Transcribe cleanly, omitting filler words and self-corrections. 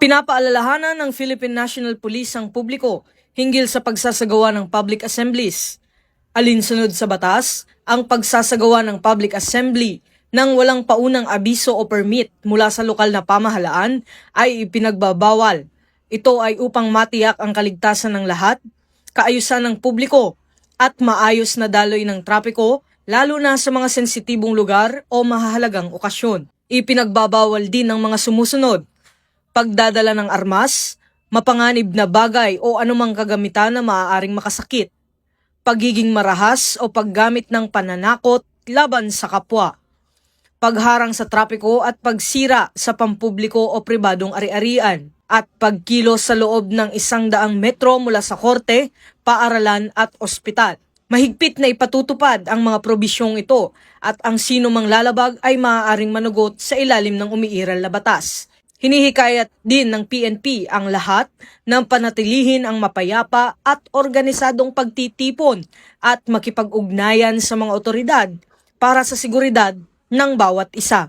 Pinapaalalahanan ng Philippine National Police ang publiko hinggil sa pagsasagawa ng public assemblies. Alinsunod sa batas, ang pagsasagawa ng public assembly nang walang paunang abiso o permit mula sa lokal na pamahalaan ay ipinagbabawal. Ito ay upang matiyak ang kaligtasan ng lahat, kaayusan ng publiko at maayos na daloy ng trapiko lalo na sa mga sensitibong lugar o mahahalagang okasyon. Ipinagbabawal din ng mga sumusunod: pagdadala ng armas, mapanganib na bagay o anumang kagamitan na maaaring makasakit, pagiging marahas o paggamit ng pananakot laban sa kapwa, pagharang sa trapiko at pagsira sa pampubliko o pribadong ari-arian, at pagkilos sa loob ng 100 metro mula sa korte, paaralan at ospital. Mahigpit na ipatutupad ang mga probisyong ito at ang sino mang lalabag ay maaaring manugot sa ilalim ng umiiral na batas. Hinihikayat din ng PNP ang lahat ng panatilihin ang mapayapa at organisadong pagtitipon at makipag-ugnayan sa mga otoridad para sa seguridad ng bawat isa.